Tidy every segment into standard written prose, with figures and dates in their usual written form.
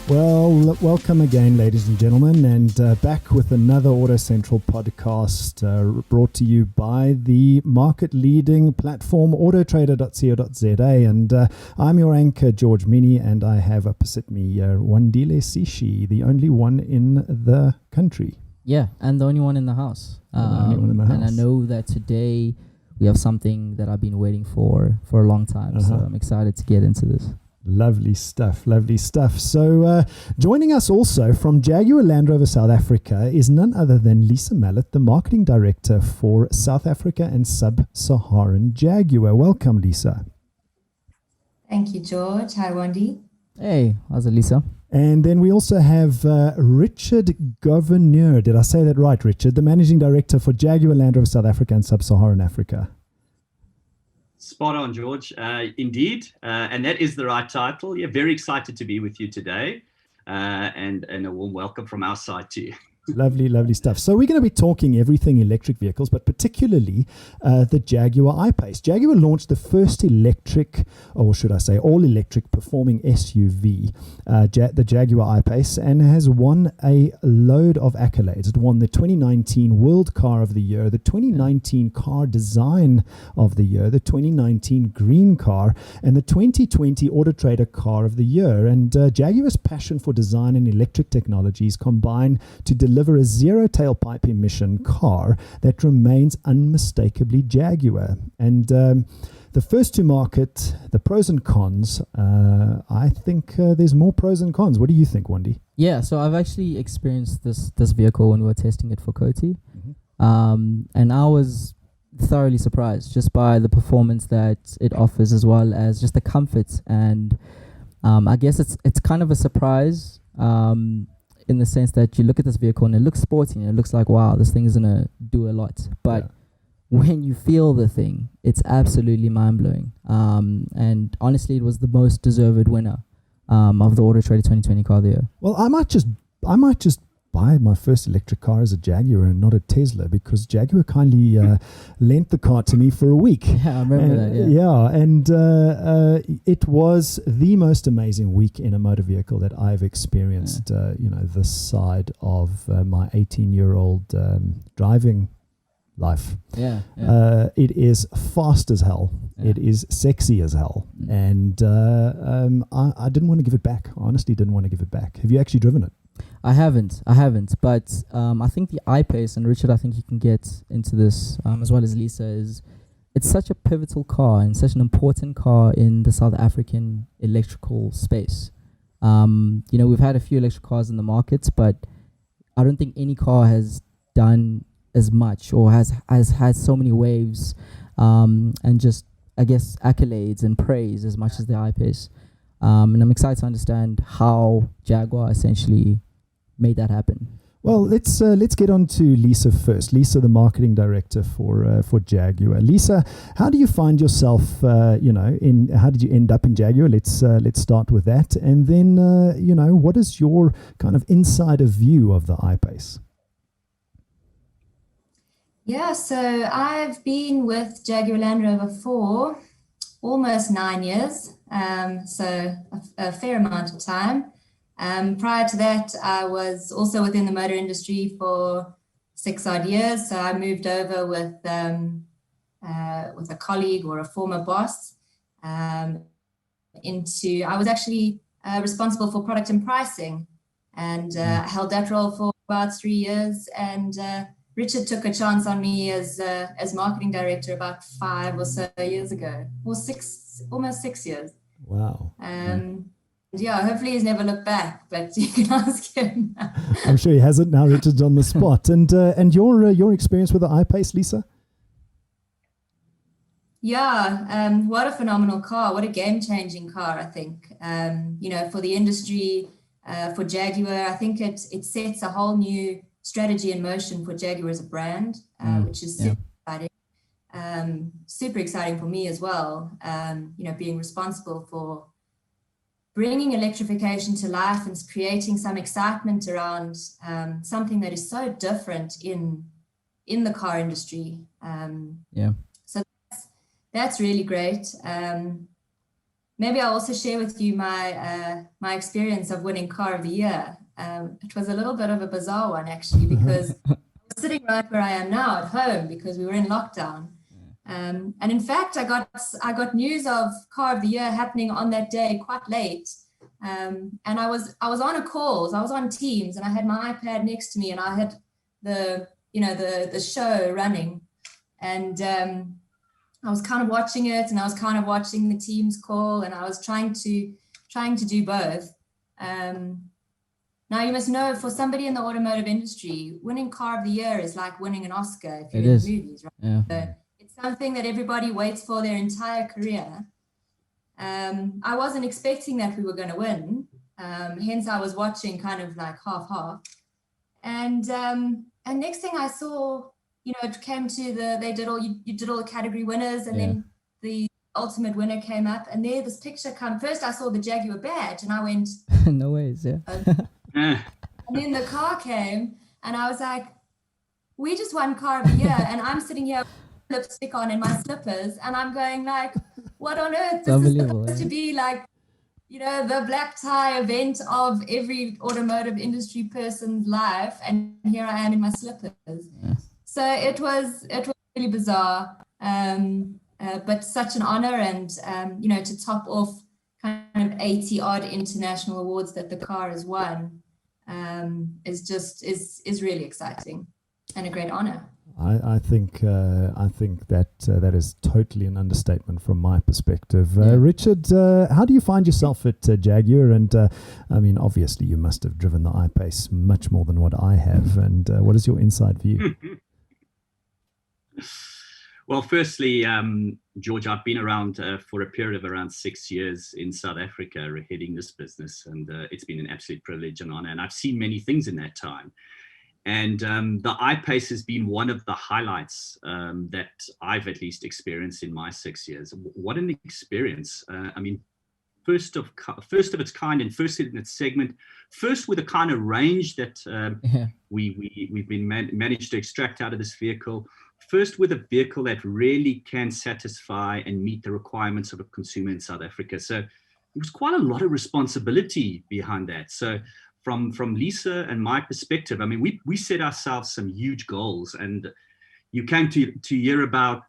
Well, welcome again, ladies and gentlemen, and back with another Auto Central podcast brought to you by the market-leading platform autotrader.co.za. And I'm your anchor, George Mienie, and I have opposite me Wandile Sishi, the only one in the country. Yeah, and the only one in the house. The only one in the house. And I know that today we have something that I've been waiting for a long time, so I'm excited to get into this. Lovely stuff, lovely stuff. So joining us also from Jaguar Land Rover South Africa is none other than Lisa Mallett, the marketing director for South Africa and Sub-Saharan Jaguar. Welcome, Lisa. Thank you, George. Hi, Wandy. Hey, how's it, Lisa? And then we also have Richard Gouverneur. Did I say that right, Richard? The managing director for Jaguar Land Rover South Africa and Sub-Saharan Africa. Spot on, George. Indeed. And that is the right title. Yeah, very excited to be with you today. And a warm welcome from our side to you. Lovely, lovely stuff. So we're going to be talking everything electric vehicles, but particularly the Jaguar I-Pace. Jaguar launched the first electric, or should I say all-electric performing SUV, the Jaguar I-Pace, and has won a load of accolades. It won the 2019 World Car of the Year, the 2019 Car Design of the Year, the 2019 Green Car, and the 2020 Auto Trader Car of the Year. And Jaguar's passion for design and electric technologies combine to deliver a zero tailpipe emission car that remains unmistakably Jaguar. And the first to market, the pros and cons, I think there's more pros and cons. What do you think, Wandy? Yeah, so I've actually experienced this vehicle when we were testing it for Coty. And I was thoroughly surprised just by the performance that it offers, as well as just the comfort. And I guess it's kind of a surprise in the sense that you look at this vehicle and it looks sporty and it looks like, wow, this thing is going to do a lot. But when you feel the thing, it's absolutely mind-blowing. And honestly, it was the most deserved winner of the Auto Trader 2020 Car of the Year. Well, I might just buy my first electric car as a Jaguar and not a Tesla, because Jaguar kindly lent the car to me for a week. Yeah, I remember that. Yeah, and it was the most amazing week in a motor vehicle that I've experienced. This side of my 18-year-old driving life. It is fast as hell. It is sexy as hell. And I didn't want to give it back. I honestly didn't want to give it back. Have you actually driven it? I haven't, but I think the I-Pace, and Richard, I think you can get into this as well as Lisa, it's such a pivotal car and such an important car in the South African electrical space. We've had a few electric cars in the markets, but I don't think any car has done as much or has had so many waves and just, I guess, accolades and praise as much as the I-Pace. And I'm excited to understand how Jaguar essentially made that happen. Well, let's get on to Lisa first. Lisa, the marketing director for Jaguar. Lisa, how do you find yourself? How did you end up in Jaguar? Let's start with that, and then what is your kind of insider view of the I-Pace? Yeah, so I've been with Jaguar Land Rover for almost 9 years, so a fair amount of time. Prior to that, I was also within the motor industry for 6 odd years. So I moved over with a colleague or a former boss I was actually responsible for product and pricing, and held that role for about 3 years. And Richard took a chance on me as marketing director about 5 or so years ago, or almost 6 years. Wow. Yeah, hopefully he's never looked back, but you can ask him. I'm sure he hasn't now. Richard's on the spot. And your experience with the I-Pace, Lisa? Yeah, what a phenomenal car. What a game-changing car, I think. For the industry, for Jaguar, I think it sets a whole new strategy in motion for Jaguar as a brand, which is super exciting. Super exciting for me as well, being responsible for bringing electrification to life and creating some excitement around something that is so different in the car industry. So that's really great. maybe I'll also share with you my experience of winning Car of the Year. It was a little bit of a bizarre one, actually, because I was sitting right where I am now at home because we were in lockdown. And in fact, I got news of Car of the Year happening on that day quite late. And I was on a call, so I was on Teams, and I had my iPad next to me, and I had the show running, and I was kind of watching it, and I was kind of watching the Teams call, and I was trying to do both. Now you must know, for somebody in the automotive industry, winning Car of the Year is like winning an Oscar if you're in the movies, right? Yeah. So it's something that everybody waits for their entire career. I wasn't expecting that we were going to win. Hence, I was watching kind of like half. And next thing I saw, it came to you did all the category winners, and then the ultimate winner came up, and there this picture come. First, I saw the Jaguar badge, and I went, no ways, yeah. And then the car came, and I was like, we just won Car of the Year, and I'm sitting here with lipstick on and my slippers, and I'm going like, what on earth? This is supposed to be like, the black tie event of every automotive industry person's life, and here I am in my slippers. Yeah. So it was really bizarre, but such an honor, and to top off kind of 80 odd international awards that the car has won is really exciting and a great honor. I think that is totally an understatement from my perspective. Richard, how do you find yourself at Jaguar? And I mean, obviously, you must have driven the I-Pace much more than what I have. And what is your inside view? Well, firstly, George, I've been around for a period of around 6 years in South Africa, heading this business, and it's been an absolute privilege and honor. And I've seen many things in that time. And the I-Pace has been one of the highlights that I've at least experienced in my 6 years. What an experience. I mean, first of its kind and first in its segment, first with the kind of range that we've been managed to extract out of this vehicle, first with a vehicle that really can satisfy and meet the requirements of a consumer in South Africa. So it was quite a lot of responsibility behind that. So from Lisa and my perspective, I mean, we set ourselves some huge goals, and you came to hear about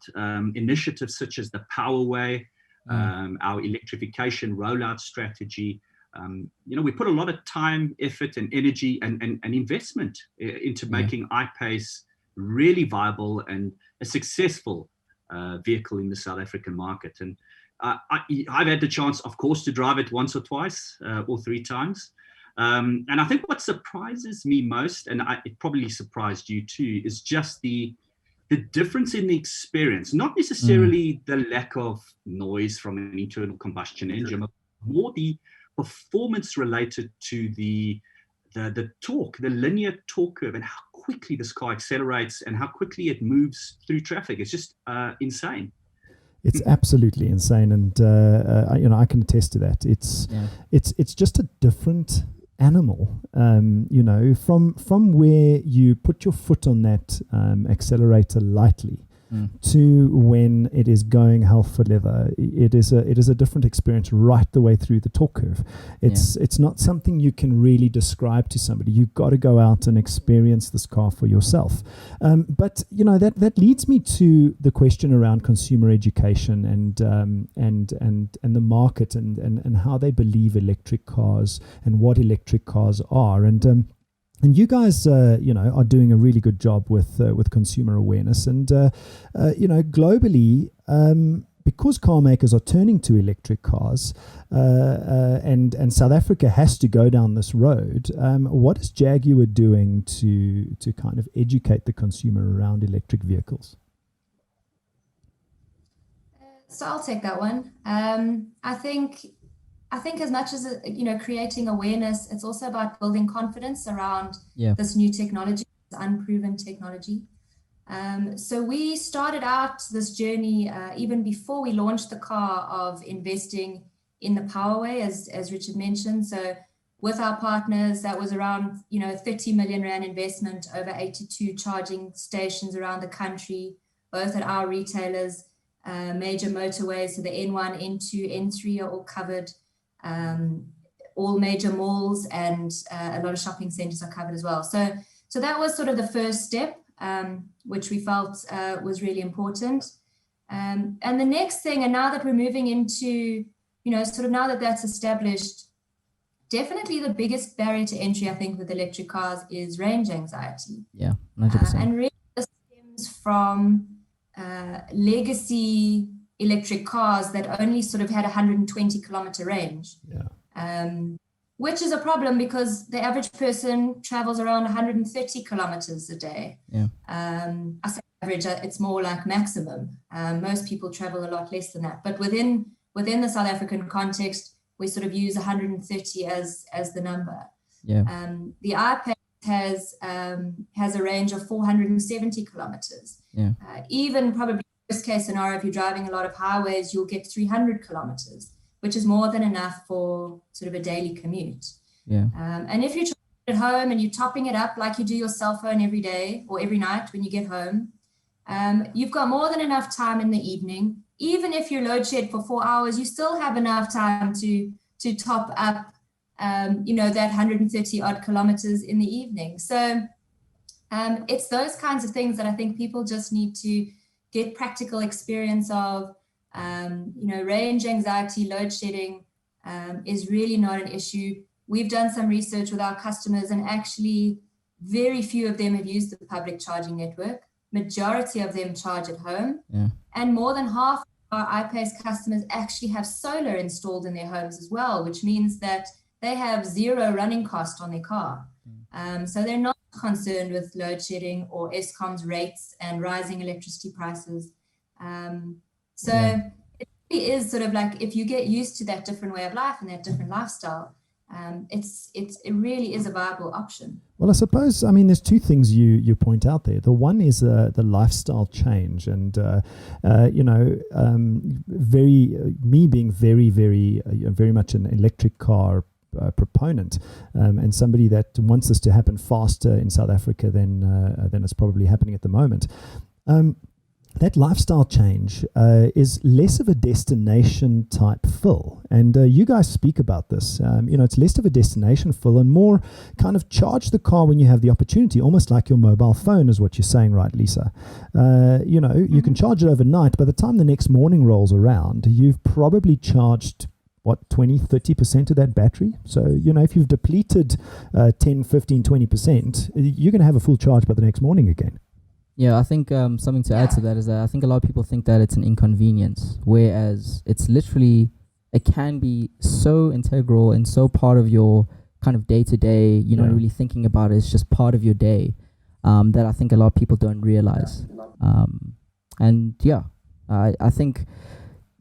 initiatives such as the Powerway, our electrification rollout strategy. We put a lot of time, effort, and energy and investment into making I-Pace really viable and a successful vehicle in the South African market. And I've had the chance, of course, to drive it once or twice or three times. And I think what surprises me most, and it probably surprised you too, is just the difference in the experience, not necessarily the lack of noise from an internal combustion engine, but more the performance related to the torque, the linear torque curve, and how quickly this car accelerates and how quickly it moves through traffic. It's just insane. It's absolutely insane, and I can attest to that. It's just a different animal, from where you put your foot on that accelerator lightly to when it is going hell for leather. It is a different experience right the way through the torque curve. It's not something you can really describe to somebody. You've got to go out and experience this car for yourself. But that leads me to the question around consumer education and the market and how they believe electric cars and what electric cars are. And you guys, are doing a really good job with consumer awareness, and globally, because car makers are turning to electric cars, and South Africa has to go down this road. What is Jaguar doing to kind of educate the consumer around electric vehicles? So I'll take that one. I think as much as, creating awareness, it's also about building confidence around this new technology, this unproven technology. So we started out this journey even before we launched the car of investing in the Powerway, as Richard mentioned. So with our partners, that was around, 30 million Rand investment over 82 charging stations around the country, both at our retailers. major motorways, so the N1, N2, N3 are all covered. All major malls and a lot of shopping centers are covered as well. So that was sort of the first step, which we felt was really important. And the next thing, and now that we're moving into, sort of now that that's established, definitely the biggest barrier to entry, I think, with electric cars is range anxiety. Yeah, 100%. And really this stems from legacy electric cars that only sort of had 120 kilometer range. Yeah. Which is a problem because the average person travels around 130 kilometers a day. Yeah. I say average, it's more like maximum. Most people travel a lot less than that. But within the South African context, we sort of use 130 as the number. Yeah. The I-Pace has a range of 470 kilometers. Yeah. Even probably worst case scenario, if you're driving a lot of highways, you'll get 300 kilometers, which is more than enough for sort of a daily commute. Yeah. And if you're at home and you're topping it up like you do your cell phone every day or every night when you get home, you've got more than enough time in the evening. Even if you're load shed for 4 hours, you still have enough time to top up, that 130 odd kilometers in the evening. So it's those kinds of things that I think people just need to get practical experience of. Range anxiety, load shedding is really not an issue. We've done some research with our customers, and actually very few of them have used the public charging network. Majority of them charge at home. Yeah. And more than half of our I-Pace customers actually have solar installed in their homes as well, which means that they have zero running cost on their car. So they're not concerned with load shedding or Eskom's rates and rising electricity prices. So it really is sort of like, if you get used to that different way of life and that different lifestyle, it really is a viable option. Well, I suppose, there's two things you point out there. The one is the lifestyle change, and me being very, very, very much an electric car proponent, and somebody that wants this to happen faster in South Africa than it's probably happening at the moment. That lifestyle change is less of a destination type fill. And you guys speak about this. It's less of a destination fill and more kind of charge the car when you have the opportunity, almost like your mobile phone is what you're saying, right, Lisa? You can charge it overnight. By the time the next morning rolls around, you've probably charged 20, 30% of that battery. So, if you've depleted 10, 15, 20%, you're going to have a full charge by the next morning again. Yeah, I think something to add to that is that I think a lot of people think that it's an inconvenience, whereas it's literally, it can be so integral and so part of your kind of day-to-day, you're not really thinking about it, it's just part of your day, that I think a lot of people don't realize. I think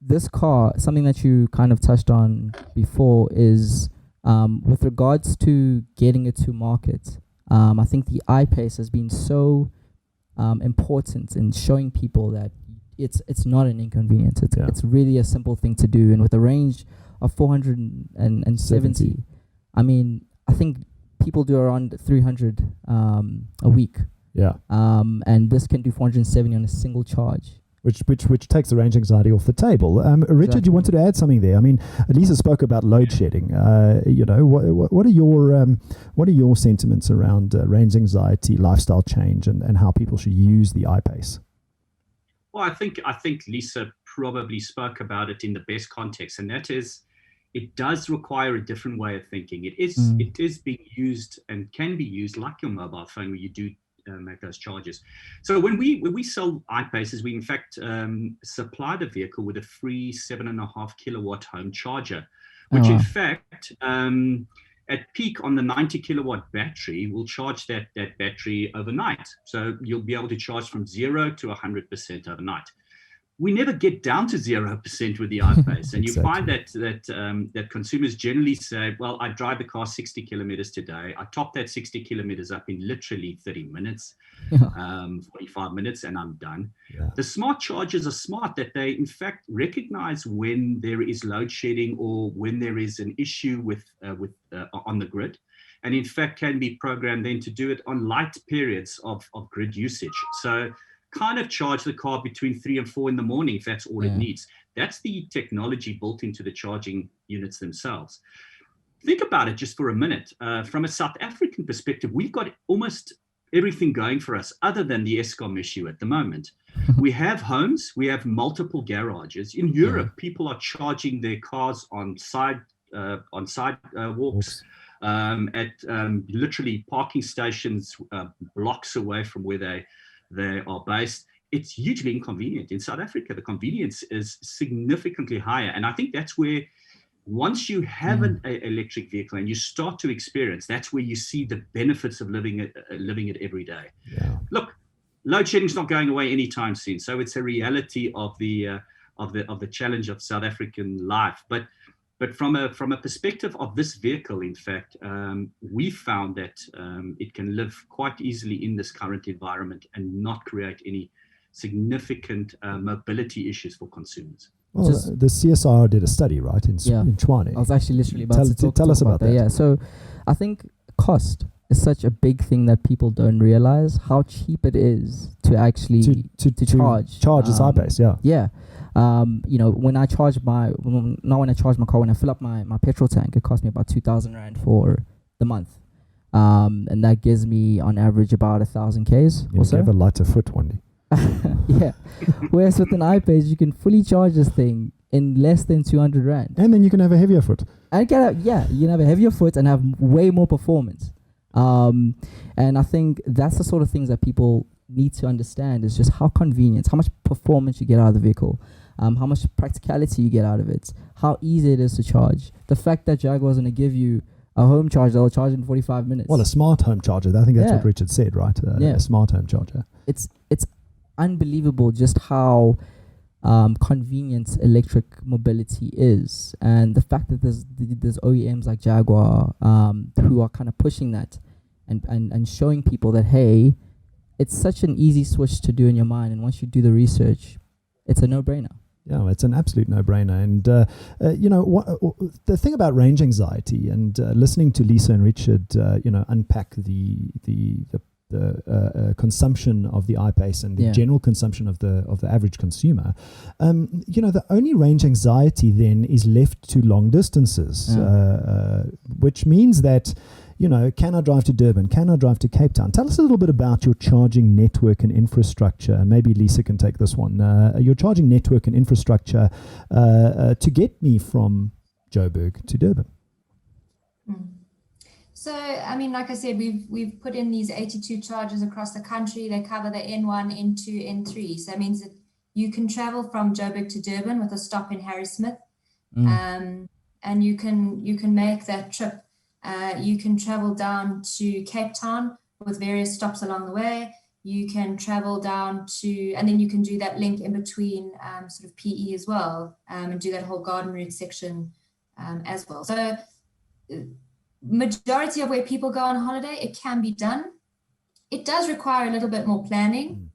this car, something that you kind of touched on before is with regards to getting it to market, I think the I-Pace has been so important in showing people that it's not an inconvenience. It's really a simple thing to do, and with a range of 470, I think people do around 300 a week. Yeah. And this can do 470 on a single charge. Which takes the range anxiety off the table. Richard, you wanted to add something there. Lisa spoke about load shedding. What are your sentiments around range anxiety, lifestyle change, and how people should use the I-Pace? Well, I think Lisa probably spoke about it in the best context, and that is, it does require a different way of thinking. It is being used and can be used like your mobile phone, where you do make those charges. So when we sell I-Paces, we in fact supply the vehicle with a free 7.5 kilowatt home charger, which in fact at peak on the 90 kilowatt battery will charge that battery overnight. So you'll be able to charge from 0 to 100% overnight. We never get down to 0% with the I-Pace. And you find that consumers generally say, well, I drive the car 60 kilometers today. I top that 60 kilometers up in literally 30 minutes, 45 minutes, and I'm done. Yeah. The smart chargers are smart that they, in fact, recognize when there is load shedding or when there is an issue with on the grid. And in fact, can be programmed then to do it on light periods of grid usage. So kind of charge the car between 3 and 4 in the morning if that's all it Yeah. needs. That's the technology built into the charging units themselves. Think about it just for a minute. From a South African perspective, we've got almost everything going for us other than the Eskom issue at the moment. We have homes, we have multiple garages. In Europe, people are charging their cars on side walks, at literally parking stations blocks away from where they are based. It's hugely inconvenient. In South Africa, the convenience is significantly higher. And I think that's where, once you have an electric vehicle and you start to experience, that's where you see the benefits of living it every day. Yeah. Look, load shedding is not going away anytime soon. So it's a reality of the challenge of South African life. But from a perspective of this vehicle, in fact, we found that it can live quite easily in this current environment and not create any significant mobility issues for consumers. Well, the CSR did a study, right, in Tshwane. I was actually literally about to tell us about that. Yeah, so I think cost is such a big thing that people don't realize how cheap it is to actually to charge this I-Pace. Yeah. Yeah. When I charge my car, when I fill up my petrol tank, it costs me about 2,000 Rand for the month. And that gives me on average about 1,000 Ks or so. You have a lighter foot one day. Yeah. Whereas with an I-Pace, you can fully charge this thing in less than 200 Rand. And then you can have a heavier foot. You can have a heavier foot and have way more performance. And I think that's the sort of things that people need to understand, is just how convenient, how much performance you get out of the vehicle, how much practicality you get out of it, how easy it is to charge. The fact that Jaguar is going to give you a home charger that will charge in 45 minutes. Well, a smart home charger. I think that's what Richard said, right? A smart home charger. It's unbelievable just how convenient electric mobility is, and the fact that there's OEMs like Jaguar who are kind of pushing that and showing people that, hey, it's such an easy switch to do in your mind, and once you do the research, it's a no-brainer. Yeah, it's an absolute no-brainer. And, the thing about range anxiety and listening to Lisa and Richard, unpack the consumption of the I-Pace and the general consumption of the average consumer, the only range anxiety then is left to long distances, which means that, can I drive to Durban? Can I drive to Cape Town? Tell us a little bit about your charging network and infrastructure. Maybe Lisa can take this one. Your charging network and infrastructure to get me from Joburg to Durban. So, like I said, we've put in these 82 chargers across the country. They cover the N1, N2, N3. So that means that you can travel from Joburg to Durban with a stop in Harrismith, and you can make that trip. You can travel down to Cape Town with various stops along the way. You can travel down to, and then you can do that link in between sort of PE as well, and do that whole garden route section as well. So majority of where people go on holiday, it can be done. It does require a little bit more planning.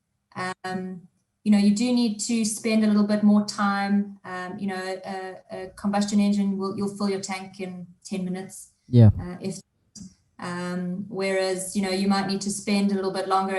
You do need to spend a little bit more time. A combustion engine you'll fill your tank in 10 minutes. Yeah. Whereas you might need to spend a little bit longer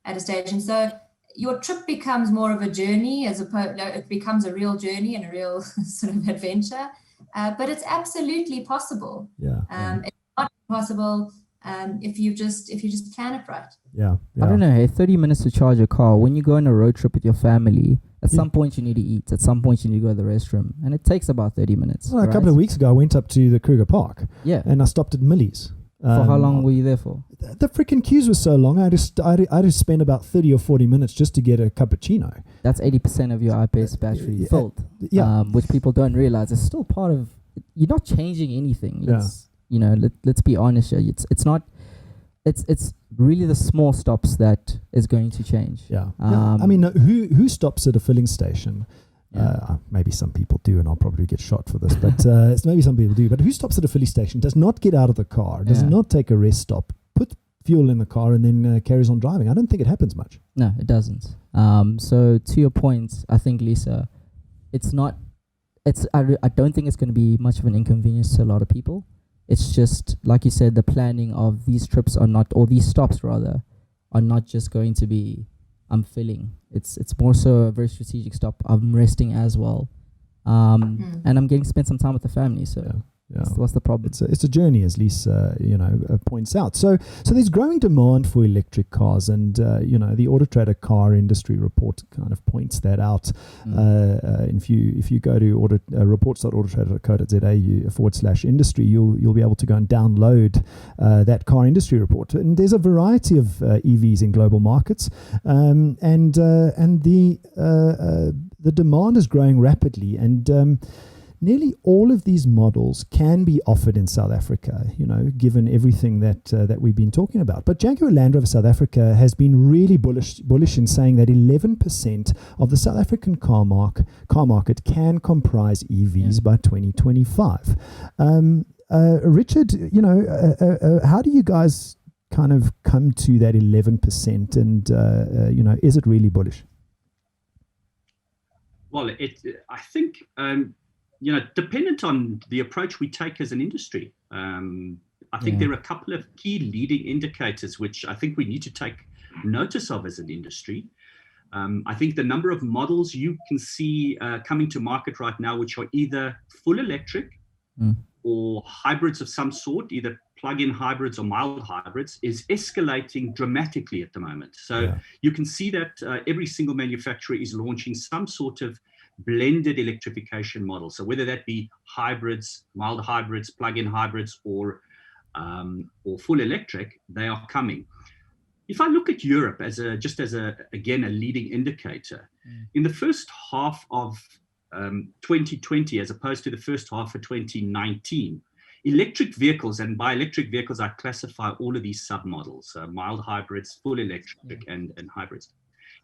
at a station. So your trip becomes more of a journey, as opposed it becomes a real journey and a real sort of adventure. But it's absolutely possible. It's not possible if you just plan it right. Yeah. I don't know. Hey, 30 minutes to charge a car. When you go on a road trip with your family, at some point you need to eat. At some point you need to go to the restroom, and it takes about 30 minutes. Well, a couple of weeks ago, I went up to the Kruger Park. Yeah. And I stopped at Millie's. For how long were you there for? The freaking queues were so long. I had to spend about 30 or 40 minutes just to get a cappuccino. That's 80% of your I-Pace battery filled. Which people don't realize. It's still part of. You're not changing anything. Let's be honest here. It's not. It's really the small stops that is going to change. Who stops at a filling station? Maybe some people do, and I'll probably get shot for this, but maybe some people do. But who stops at a filling station, does not get out of the car, does not take a rest stop, put fuel in the car, and then carries on driving? I don't think it happens much. No, it doesn't. So to your point, I think, Lisa, it's not. I don't think it's going to be much of an inconvenience to a lot of people. It's just, like you said, the planning of these trips are not, or these stops rather, are not just going to be I'm filling. It's more so a very strategic stop. I'm resting as well, and I'm getting to spend some time with the family. So. Yeah. What's the problem? It's a journey, as Lisa points out. So there's growing demand for electric cars, and the Auto Trader car industry report kind of points that out. And if you go to reports.autotrader.co.za/industry, you'll be able to go and download that car industry report. And there's a variety of EVs in global markets, and the demand is growing rapidly, and nearly all of these models can be offered in South Africa, given everything that we've been talking about. But Jaguar Land Rover South Africa has been really bullish in saying that 11% of the South African car market can comprise EVs by 2025. Richard, how do you guys kind of come to that 11%, and is it really bullish? Well, I think. Dependent on the approach we take as an industry. I think there are a couple of key leading indicators which I think we need to take notice of as an industry. I think the number of models you can see coming to market right now, which are either full electric or hybrids of some sort, either plug-in hybrids or mild hybrids, is escalating dramatically at the moment. So you can see that every single manufacturer is launching some sort of blended electrification model. So whether that be hybrids, mild hybrids, plug-in hybrids, or full electric, they are coming. If I look at Europe as a leading indicator, in the first half of 2020, as opposed to the first half of 2019, electric vehicles, and by electric vehicles, I classify all of these submodels, mild hybrids, full electric, and hybrids,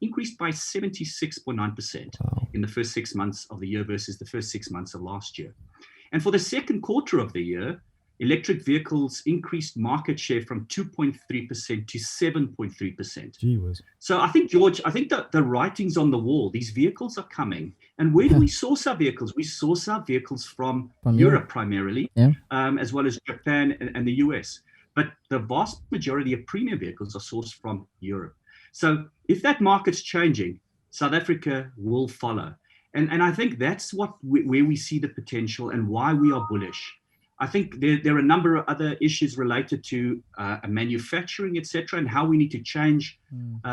increased by 76.9% in the first 6 months of the year versus the first 6 months of last year. And for the second quarter of the year, electric vehicles increased market share from 2.3% to 7.3%. Gee whiz. So I think, George, that the writing's on the wall. These vehicles are coming. And where do we source our vehicles? We source our vehicles from Europe primarily, as well as Japan and the US. But the vast majority of premium vehicles are sourced from Europe. So if that market's changing, South Africa will follow. And I think that's where we see the potential and why we are bullish. I think there are a number of other issues related to manufacturing, etc., and how we need to change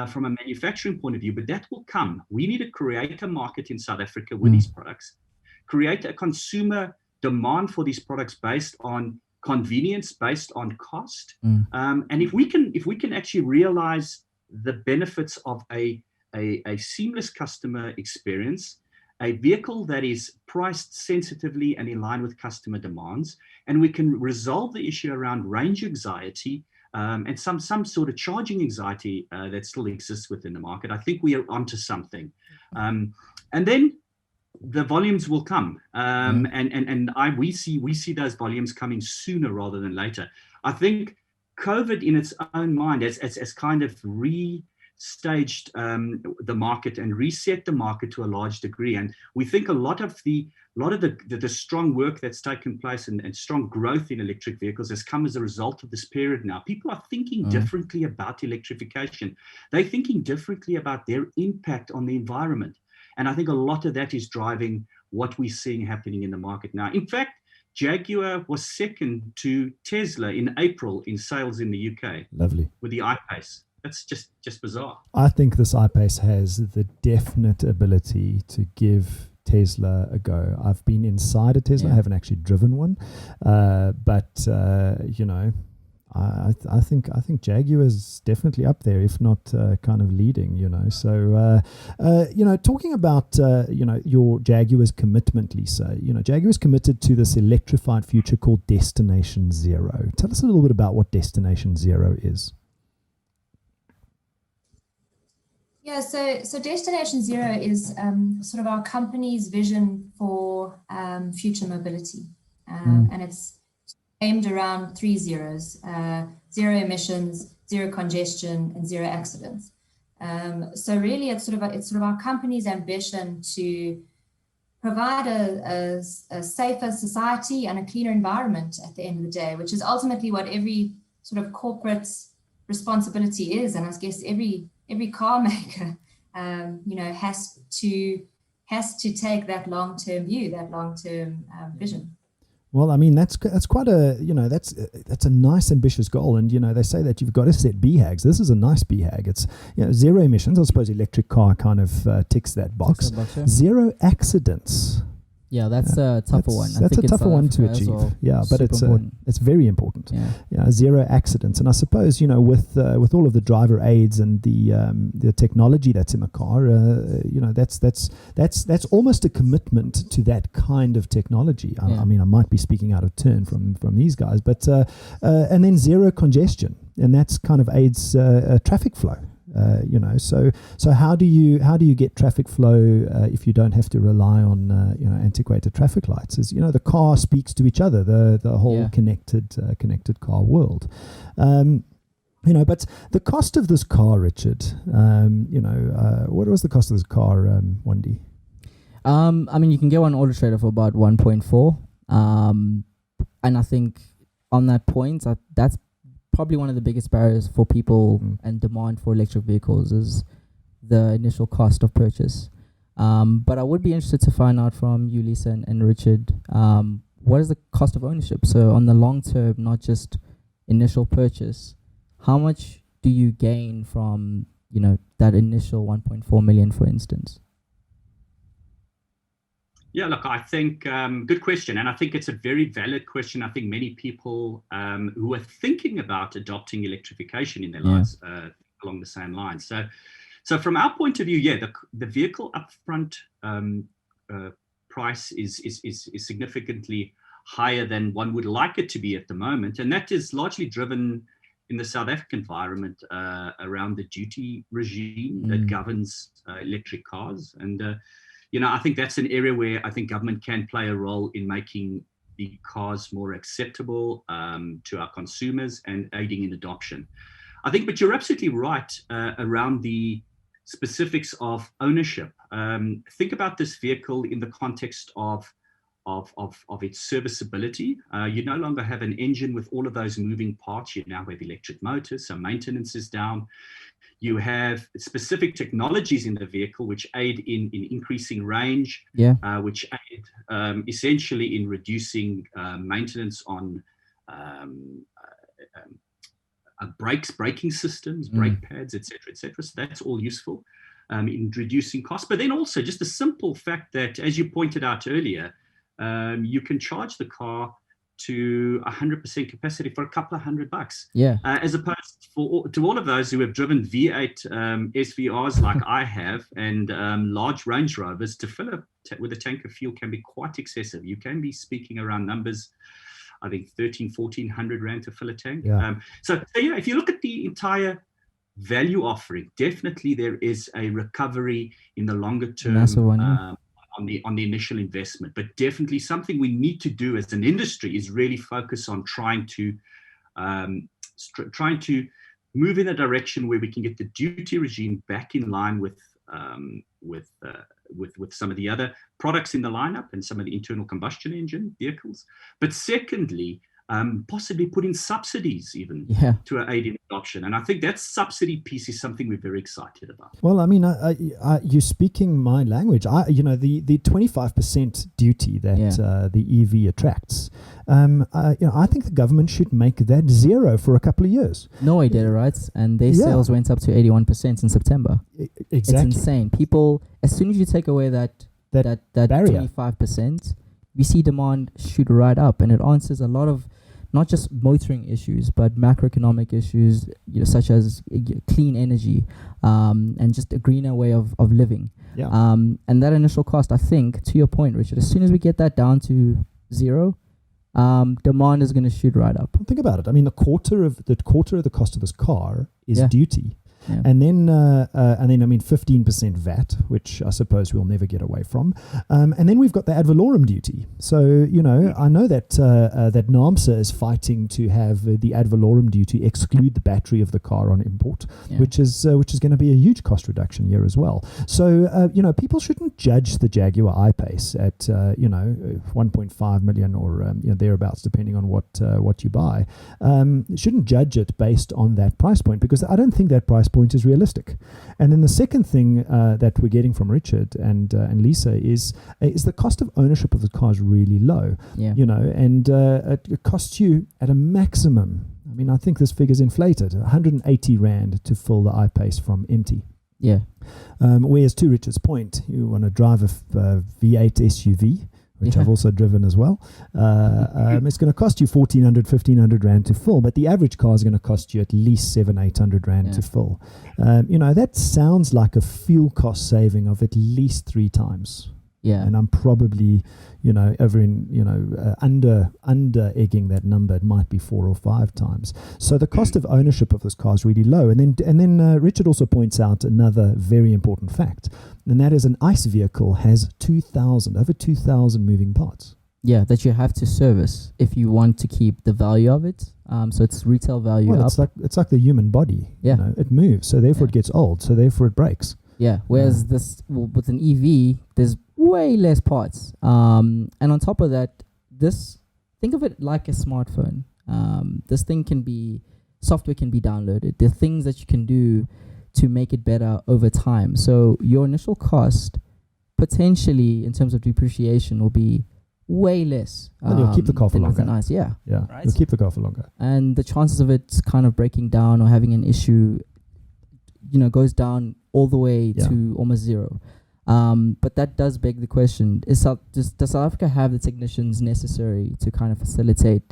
from a manufacturing point of view, but that will come. We need to create a market in South Africa with these products, create a consumer demand for these products based on convenience, based on cost. And if we can actually realize the benefits of a seamless customer experience, a vehicle that is priced sensitively and in line with customer demands, and we can resolve the issue around range anxiety and some sort of charging anxiety that still exists within the market, I think we are onto something. And then the volumes will come, we see those volumes coming sooner rather than later. I think COVID in its own mind has kind of restaged the market and reset the market to a large degree. And we think a lot of the strong work that's taken place and strong growth in electric vehicles has come as a result of this period now. People are thinking differently about electrification. They're thinking differently about their impact on the environment. And I think a lot of that is driving what we're seeing happening in the market now. In fact, Jaguar was second to Tesla in April in sales in the UK. Lovely. With the I-Pace. That's just bizarre. I think this I-Pace has the definite ability to give Tesla a go. I've been inside a Tesla. I haven't actually driven one. But I think Jaguar is definitely up there, if not kind of leading, So, talking about, your Jaguar's commitment, Lisa, Jaguar's committed to this electrified future called Destination Zero. Tell us a little bit about what Destination Zero is. Yeah, so Destination Zero is sort of our company's vision for future mobility. And it's aimed around 3 zeros, zero emissions, zero congestion, and zero accidents. So really it's sort of our company's ambition to provide a safer society and a cleaner environment at the end of the day, which is ultimately what every sort of corporate responsibility is. And I guess every every car maker, has to take that long-term view, that long-term vision. Well, I mean, that's quite a, that's a nice ambitious goal. And, they say that you've got to set BHAGs. This is a nice BHAG. It's, zero emissions. I suppose electric car kind of ticks that box. Yeah. Zero accidents. Yeah, that's a tougher one. That's a tougher one to achieve. Well. Yeah, but it's very important. Yeah. Zero accidents. And I suppose with all of the driver aids and the technology that's in the car, that's almost a commitment to that kind of technology. I mean, I might be speaking out of turn from these guys, but and then zero congestion, and that's kind of aids traffic flow. So how do you get traffic flow if you don't have to rely on antiquated traffic lights? Is the car speaks to each other, the whole connected car world. But the cost of this car, Richard, what was the cost of this car, Wandile? I mean, you can get one Auto Trader for about 1.4, and I think on that point, that's probably one of the biggest barriers for people and demand for electric vehicles is the initial cost of purchase. But I would be interested to find out from you, Lisa and Richard, what is the cost of ownership? So on the long term, not just initial purchase, how much do you gain from that initial 1.4 million, for instance? Yeah, look, I think good question. And I think it's a very valid question. I think many people who are thinking about adopting electrification in their lives along the same lines. So from our point of view, the vehicle upfront price is significantly higher than one would like it to be at the moment. And that is largely driven in the South African environment around the duty regime that governs electric cars. And I think that's an area where I think government can play a role in making the cars more acceptable to our consumers and aiding in adoption. I think, but you're absolutely right around the specifics of ownership. Think about this vehicle in the context of its serviceability. You no longer have an engine with all of those moving parts. You now have electric motors, so maintenance is down. You have specific technologies in the vehicle which aid in increasing range, which aid essentially in reducing maintenance on braking systems, brake pads, etc., etc. So that's all useful in reducing costs. But then also just the simple fact that, as you pointed out earlier, you can charge the car to 100% capacity for a couple of $100, as opposed to all of those who have driven V8 SVRs like I have and large Range Rovers, to fill up with a tank of fuel can be quite excessive. You can be speaking around numbers, I think 1,400 Rand to fill a tank. So if you look at the entire value offering, definitely there is a recovery in the longer term. Massive one, on the initial investment, but definitely something we need to do as an industry is really focus on trying to move in a direction where we can get the duty regime back in line with some of the other products in the lineup and some of the internal combustion engine vehicles. But secondly, possibly put in subsidies even to aid in adoption. And I think that subsidy piece is something we're very excited about. Well, I mean, you're speaking my language. The 25% duty that the EV attracts, I think the government should make that zero for a couple of years. Norway did it, right? And their sales went up to 81% in September. Exactly. It's insane. People, as soon as you take away that barrier, 25%, we see demand shoot right up, and it answers a lot of not just motoring issues, but macroeconomic issues, such as clean energy and just a greener way of living. And that initial cost, I think, to your point, Richard, as soon as we get that down to zero, demand is going to shoot right up. Think about it. I mean, the quarter of the cost of this car is duty. And then 15% VAT, which I suppose we'll never get away from. And then we've got the ad valorem duty. So, I know that that NAMSA is fighting to have the ad valorem duty exclude the battery of the car on import, which is going to be a huge cost reduction here as well. So, people shouldn't judge the Jaguar I-Pace at 1.5 million or thereabouts, depending on what you buy. Shouldn't judge it based on that price point, because I don't think that price point is realistic. And then the second thing that we're getting from Richard and Lisa is the cost of ownership of the car is really low. Yeah. And it costs you at a maximum. I mean, I think this figure's inflated. 180 Rand to fill the I-Pace from empty. Yeah. Whereas to Richard's point, you want to drive a V8 SUV, which I've also driven as well. It's going to cost you 1,400, 1,500 Rand to fill, but the average car is going to cost you at least 700, 800 Rand to fill. That sounds like a fuel cost saving of at least 3 times. Yeah. And I'm probably, under egging that number. It might be 4 or 5 times. So the cost of ownership of this car is really low. And then Richard also points out another very important fact, and that is an ICE vehicle has over 2,000 moving parts. Yeah, that you have to service if you want to keep the value of it. So it's retail value up. It's like the human body. Yeah. It moves, so therefore it gets old, so therefore it breaks. Yeah, whereas with an EV, there's way less parts. And on top of that, think of it like a smartphone. This thing software can be downloaded. There are things that you can do to make it better over time. So your initial cost, potentially in terms of depreciation, will be way less. And you'll keep the car for longer. Nice, yeah. Yeah, right? You'll keep the car for longer. And the chances of it kind of breaking down or having an issue, goes down all the way to almost zero. But that does beg the question, does South Africa have the technicians necessary to kind of facilitate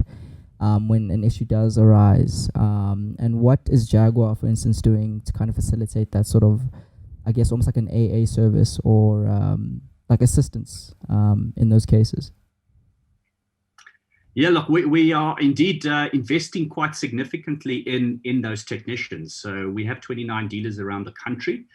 when an issue does arise? And what is Jaguar, for instance, doing to kind of facilitate that sort of, I guess, almost like an AA service or like assistance in those cases? Yeah, look, we are indeed investing quite significantly in those technicians. So we have 29 dealers around the country.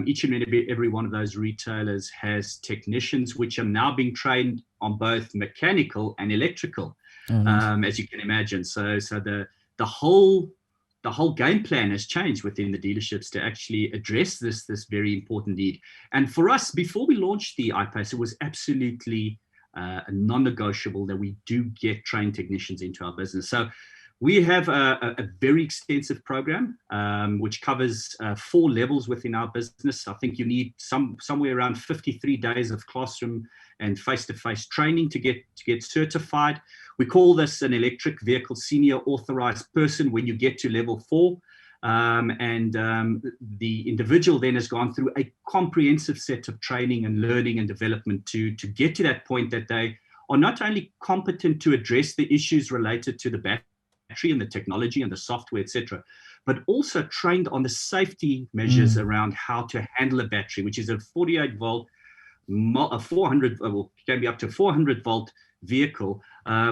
Each and every one of those retailers has technicians which are now being trained on both mechanical and electrical, as you can imagine. So the whole game plan has changed within the dealerships to actually address this very important need. And for us, before we launched the I-Pace, it was absolutely non-negotiable that we do get trained technicians into our business. So we have a very extensive program which covers 4 levels within our business. I think you need somewhere around 53 days of classroom and face-to-face training to get certified. We call this an electric vehicle senior authorized person when you get to level 4. The individual then has gone through a comprehensive set of training and learning and development to get to that point that they are not only competent to address the issues related to the battery and the technology and the software, etc., but also trained on the safety measures around how to handle a battery, which is a 48 volt, 400, can be up to 400 volt vehicle,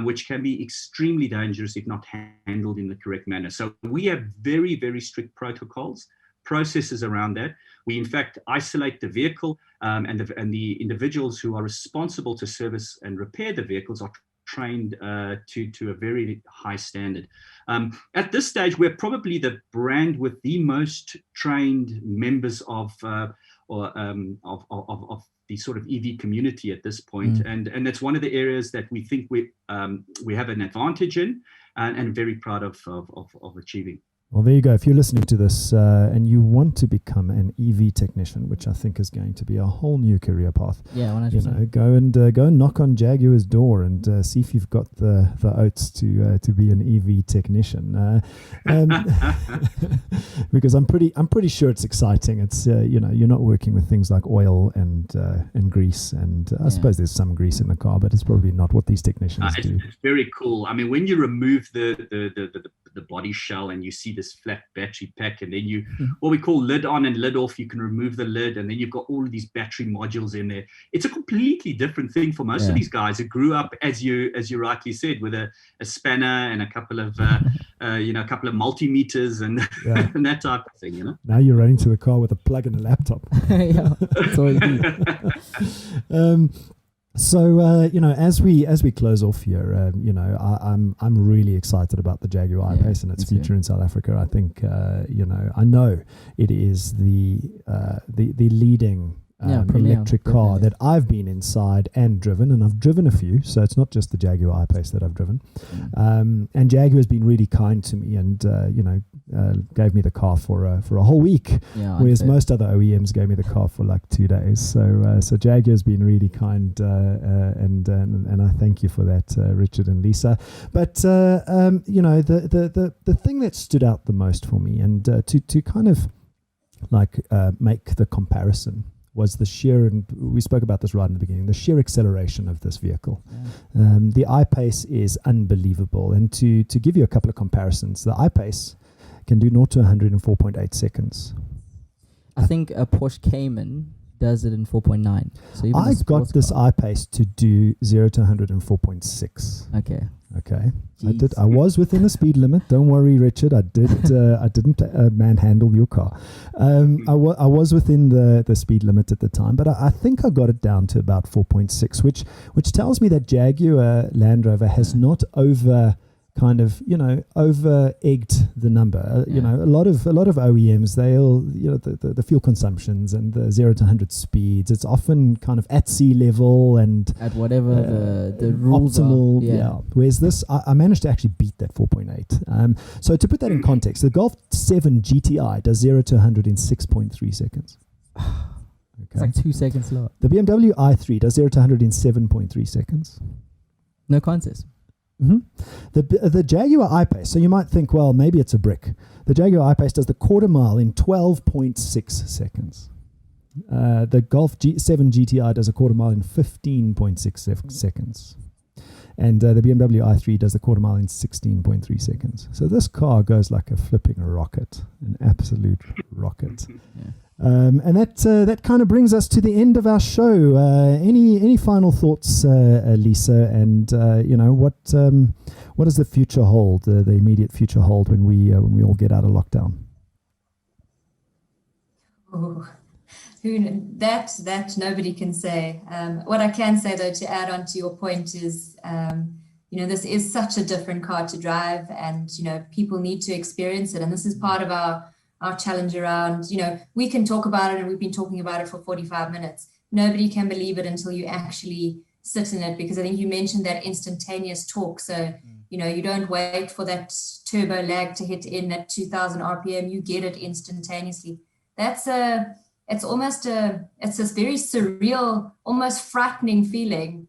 which can be extremely dangerous if not handled in the correct manner. So we have very, very strict protocols, processes around that. We in fact isolate the vehicle, and the individuals who are responsible to service and repair the vehicles are trained to a very high standard. At this stage, we're probably the brand with the most trained members of the sort of EV community at this point. And that's one of the areas that we think we have an advantage in and very proud of achieving. Well, there you go. If you're listening to this and you want to become an EV technician, which I think is going to be a whole new career path, 100%. Go and knock on Jaguar's door and see if you've got the oats to be an EV technician. Because I'm pretty sure it's exciting. It's you're not working with things like oil and grease, and I suppose there's some grease in the car, but it's probably not what these technicians do. It's very cool. I mean, when you remove the body shell and you see this flat battery pack, and then you what we call lid on and lid off, you can remove the lid, and then you've got all of these battery modules in there. It's a completely different thing for most of these guys who grew up, as you rightly said, with a spanner and a couple of multimeters and and that type of thing. Now you're running to the car with a plug and a laptop. Yeah, that's all you need. So as we close off here, I'm really excited about the Jaguar I-Pace and its future in South Africa. I think I know it is the leading Premier, electric car definitely. that I've been inside and driven, and I've driven a few, so it's not just the Jaguar I-Pace that I've driven. And Jaguar has been really kind to me, and gave me the car for a whole week, whereas most other OEMs gave me the car for like 2 days. So Jaguar has been really kind, and I thank you for that, Richard and Lisa. But the thing that stood out the most for me, and to kind of like make the comparison, was the sheer, and we spoke about this right in the beginning, the sheer acceleration of this vehicle. The I-Pace is unbelievable. And to give you a couple of comparisons, the I-Pace can do 0 to 100 in 4.8 seconds. I think a Porsche Cayman does it in 4.9. So even I got this I-Pace to do 0 to 100 in 4.6. Okay. Jeez. I was within the speed limit. Don't worry, Richard. I didn't manhandle your car. I was within the speed limit at the time, but I think I got it down to about 4.6, which tells me that Jaguar Land Rover has not over egged the number. A lot of OEMs, they'll, the fuel consumptions and the 0 to 100 speeds, it's often kind of at sea level and at whatever the rules optimal. are. Whereas this, I managed to actually beat that 4.8. So to put that in context, the Golf 7 GTI does 0 to 100 in 6.3 seconds. It's like 2 seconds slower. The BMW i3 does 0 to 100 in 7.3 seconds. No contest. The Jaguar I-Pace, so you might think, well, maybe it's a brick. The Jaguar I-Pace does the quarter mile in 12.6 seconds. The Golf 7 GTI does a quarter mile in 15.6 seconds. And the BMW i3 does the quarter mile in 16.3 seconds. So this car goes like a flipping rocket, an absolute rocket. And that kind of brings us to the end of our show. Any final thoughts, Lisa? And what does the future hold? The immediate future hold when we all get out of lockdown? Oh, that nobody can say. What I can say, though, to add on to your point is, this is such a different car to drive, and people need to experience it, and this is part of our challenge around, we can talk about it, and we've been talking about it for 45 minutes. Nobody can believe it until you actually sit in it, because I think you mentioned that instantaneous torque. So, you don't wait for that turbo lag to hit in at 2000 RPM, you get it instantaneously. It's this very surreal, almost frightening feeling.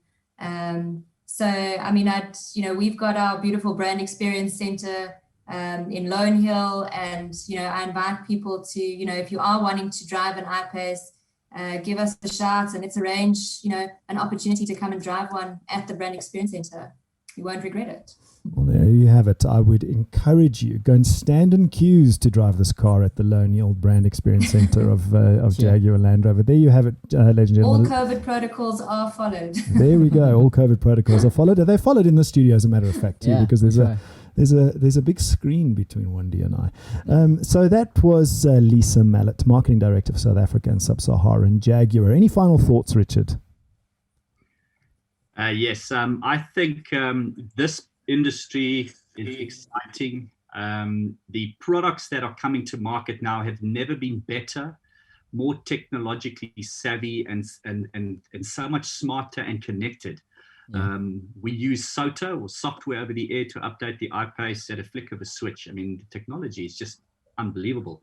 We've got our beautiful brand experience center in Lone Hill, and I invite people to, if you are wanting to drive an I-Pace, give us a shout, and let's arrange an opportunity to come and drive one at the brand experience center. You won't regret it. Well, there you have it. I would encourage you, go and stand in queues to drive this car at the Lone Hill Brand Experience Center of Jaguar Land Rover. There you have it, ladies and gentlemen. All COVID protocols are followed. There we go. All COVID protocols are followed. They're followed in the studio, as a matter of fact, too, because there's a big screen between Wendy and I. So that was Lisa Mallett, Marketing Director for South Africa and Sub-Saharan Jaguar. Any final thoughts, Richard? Yes, I think this industry is exciting. The products that are coming to market now have never been better, more technologically savvy, and so much smarter and connected. We use SOTA, or software over the air, to update the I-Pace at a flick of a switch. I mean, the technology is just unbelievable.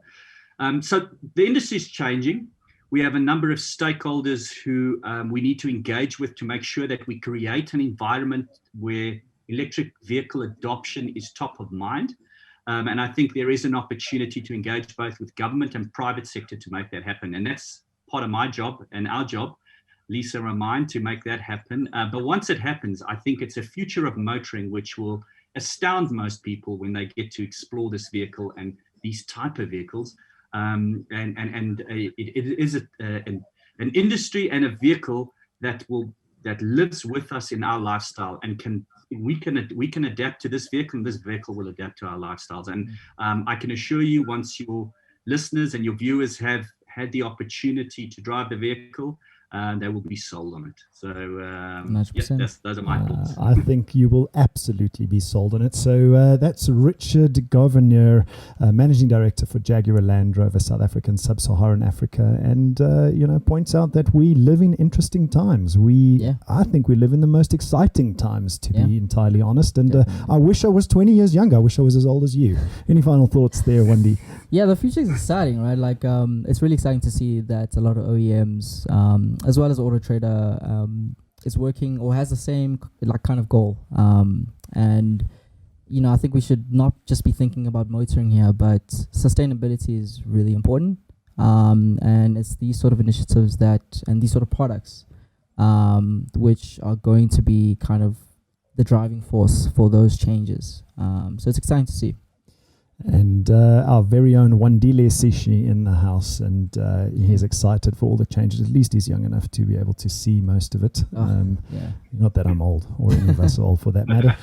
So the industry is changing. We have a number of stakeholders who we need to engage with to make sure that we create an environment where electric vehicle adoption is top of mind. And I think there is an opportunity to engage both with government and private sector to make that happen. And that's part of my job and our job, Lisa and mine, to make that happen. But once it happens, I think it's a future of motoring which will astound most people when they get to explore this vehicle and these type of vehicles. It is an industry and a vehicle that lives with us in our lifestyle, and we can adapt to this vehicle, and this vehicle will adapt to our lifestyles. And I can assure you, once your listeners and your viewers have had the opportunity to drive the vehicle, they will be sold on it. So those are my thoughts. I think you will absolutely be sold on it. So that's Richard Gouverneur, Managing Director for Jaguar Land Rover South Africa and Sub-Saharan Africa, and points out that we live in interesting times. I think we live in the most exciting times, to be entirely honest. And I wish I was 20 years younger. I wish I was as old as you. Any final thoughts there, Wendy? Yeah, the future is exciting, right? Like, it's really exciting to see that a lot of OEMs, as well as Auto Trader, is working or has the same kind of goal. And I think we should not just be thinking about motoring here, but sustainability is really important. And it's these sort of initiatives and these sort of products, which are going to be kind of the driving force for those changes. So it's exciting to see. And our very own Wandile Sishi in the house, and he's excited for all the changes. At least he's young enough to be able to see most of it. Not that I'm old, or any of us are old for that matter.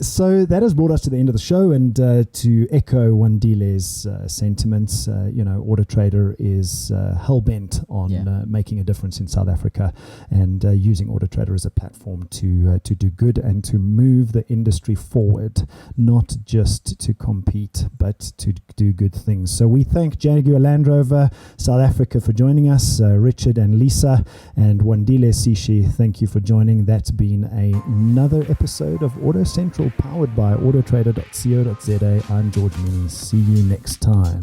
So that has brought us to the end of the show, and to echo Wandile's sentiments, Auto Trader is hell-bent on making a difference in South Africa, and using Auto Trader as a platform to do good and to move the industry forward, not just to compete, but to do good things. So we thank Jaguar Land Rover South Africa for joining us, Richard and Lisa, and Wandile Sishi, thank you for joining. That's been another episode of Auto Central, powered by autotrader.co.za. I'm George Mienie. See you next time.